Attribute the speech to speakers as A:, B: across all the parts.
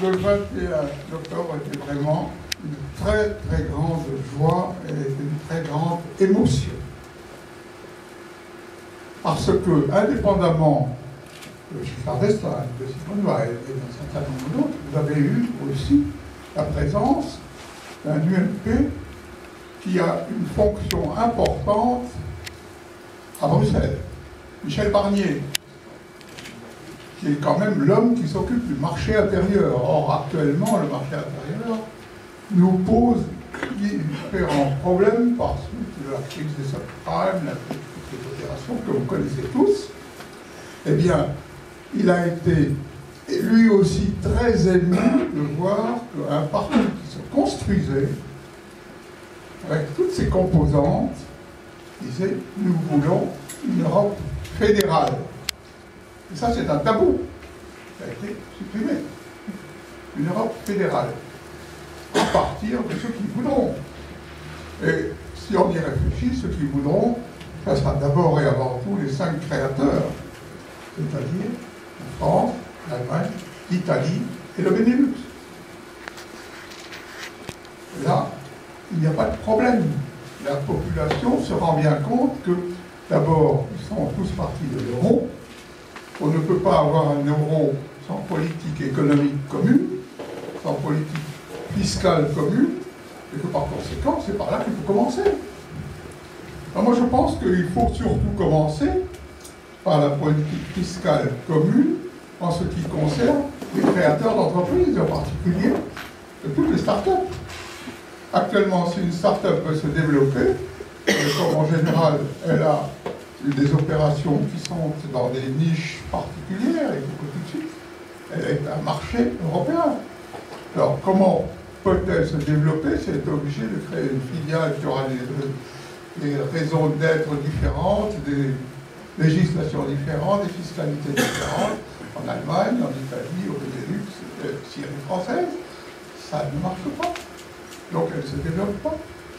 A: Le 21 octobre était vraiment une très très grande joie et une très grande émotion. Parce que, indépendamment de Giscard d'Estaing, de Simone Weil et d'un certain nombre d'autres, vous avez eu aussi la présence d'un UMP qui a une fonction importante à Bruxelles. Michel Barnier, qui est quand même l'homme qui s'occupe du marché intérieur. Or, actuellement, le marché intérieur nous pose différents problèmes par suite de la crise des subprimes, la crise des opérations que vous connaissez tous. Eh bien, il a été lui aussi très ému de voir qu'un parti qui se construisait avec toutes ses composantes disait « nous voulons une Europe fédérale ». Et ça, c'est un tabou. Ça a été supprimé. Une Europe fédérale. À partir de ceux qui voudront. Et si on y réfléchit, ceux qui voudront, ça sera d'abord et avant tout les 5 créateurs. C'est-à-dire la France, l'Allemagne, l'Italie et le Benelux. Et là, il n'y a pas de problème. La population se rend bien compte que, d'abord, ils sont tous partis de l'euro. On ne peut pas avoir un euro sans politique économique commune, sans politique fiscale commune, et que par conséquent, c'est par là qu'il faut commencer. Alors moi, je pense qu'il faut surtout commencer par la politique fiscale commune en ce qui concerne les créateurs d'entreprises, en particulier de toutes les start-up. Actuellement, si une start-up peut se développer, comme en général, elle a des opérations qui sont dans des niches particulières, et tout de suite, elle est un marché européen. Alors, comment peut-elle se développer? C'est obligé de créer une filiale qui aura des raisons d'être différentes, des législations différentes, des fiscalités différentes, en Allemagne, en Italie, au Benelux, si elle est française, ça ne marche pas. Donc elle ne se développe pas.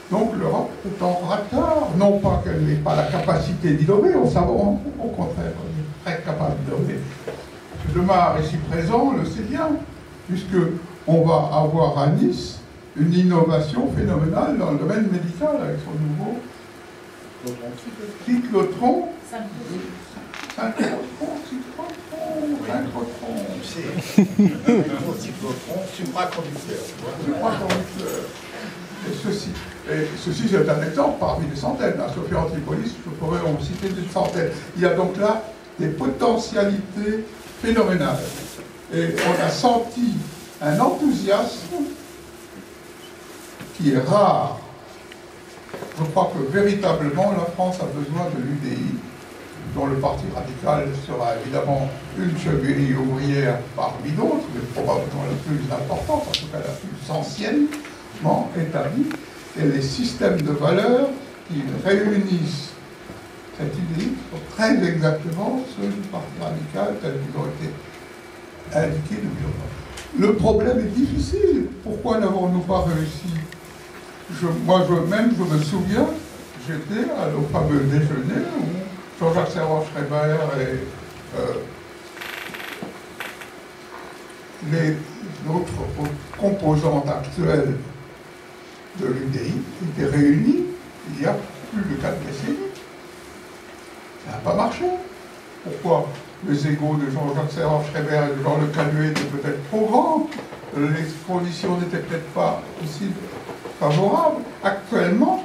A: Donc l'Europe est en retard. Non pas qu'elle n'ait pas la capacité d'innover, au contraire, elle est très capable d'innover. M. Demare, ici présent, le sait bien, puisqu'on va avoir à Nice une innovation phénoménale dans le domaine médical avec son nouveau cyclotron. Supraconducteur. Et ceci, c'est un exemple parmi des centaines. À Sophie Antipolis, je pourrais en citer des centaines. Il y a donc là des potentialités phénoménales. Et on a senti un enthousiasme qui est rare. Je crois que véritablement la France a besoin de l'UDI, dont le Parti radical sera évidemment une cheville ouvrière parmi d'autres, mais probablement la plus importante, en tout cas la plus anciennement établie, et les systèmes de valeurs qui réunissent cette UDI sont très exactement ceux du Parti radical tels qu'ils ont été indiqués depuis longtemps. Le problème est difficile. Pourquoi n'avons-nous pas réussi? Moi, je me souviens, j'étais au fameux déjeuner où Jean-Jacques Servan-Schreiber et les autres composantes actuelles de l'UDI étaient réunis il y a plus de 4 décennies. Ça n'a pas marché. Pourquoi? Les égos de Jean-Jacques Servan-Schreiber et de Jean Le Canuet étaient peut-être trop grands, les conditions n'étaient peut-être pas aussi favorables. Actuellement,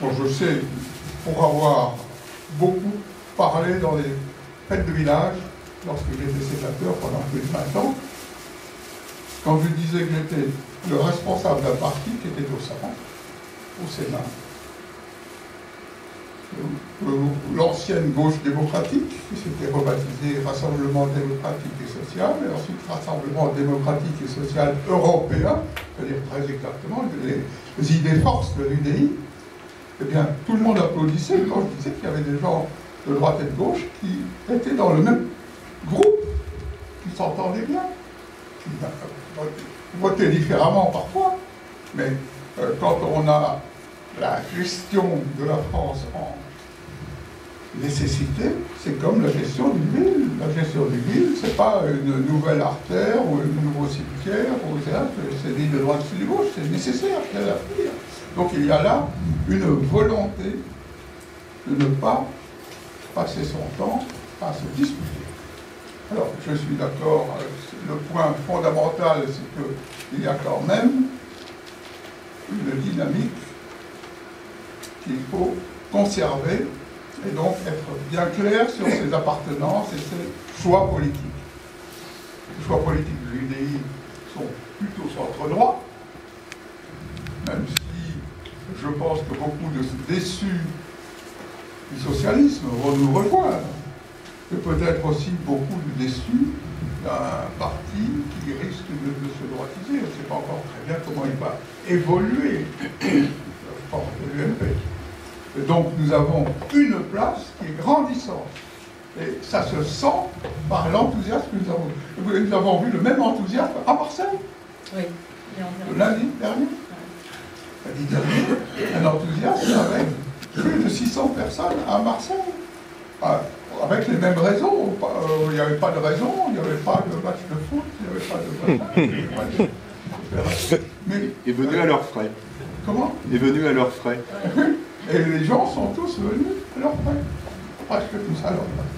A: bon, je sais, pour avoir beaucoup parlé dans les fêtes de village, lorsque j'étais sénateur pendant plus de 20 ans, quand je disais que j'étais le responsable d'un parti qui était au Sénat, l'ancienne gauche démocratique, qui s'était rebaptisée Rassemblement démocratique et social, et ensuite Rassemblement démocratique et social européen, c'est-à-dire très exactement les idées forces de l'UDI, eh bien, tout le monde applaudissait quand je disais qu'il y avait des gens de droite et de gauche qui étaient dans le même groupe, qui s'entendaient bien, qui votaient différemment parfois, mais quand on a la gestion de la France en nécessité, c'est comme la gestion d'une ville. La gestion d'une ville, c'est pas une nouvelle artère ou un nouveau cimetière, c'est dit de droite ou de gauche, c'est nécessaire qu'elle l'avenir. Donc il y a là une volonté de ne pas passer son temps à se disputer. Alors, je suis d'accord, le point fondamental, c'est qu'il y a quand même une dynamique qu'il faut conserver et donc être bien clair sur ses appartenances et ses choix politiques. Les choix politiques de l'UDI sont plutôt centre-droit, même si je pense que beaucoup de déçus du socialisme vont nous rejoindre, et peut-être aussi beaucoup de déçus d'un parti qui risque de se droitiser. On ne sait pas encore très bien comment il va évoluer, je pense, de l'UMP. Et donc nous avons une place qui est grandissante. Et ça se sent par l'enthousiasme que nous avons. Nous avons vu le même enthousiasme à Marseille.
B: Oui.
A: Le lundi dernier. Lundi dernier, un enthousiasme avec plus de 600 personnes à Marseille. Avec les mêmes raisons. Il n'y avait pas de raison, il n'y avait pas de match de foot, il n'y avait pas de... Mais,
C: est venu à leurs frais.
A: Comment?
C: Est venu à leurs frais.
A: Et les gens sont tous venus à leurs frais. Presque tous à leurs frais.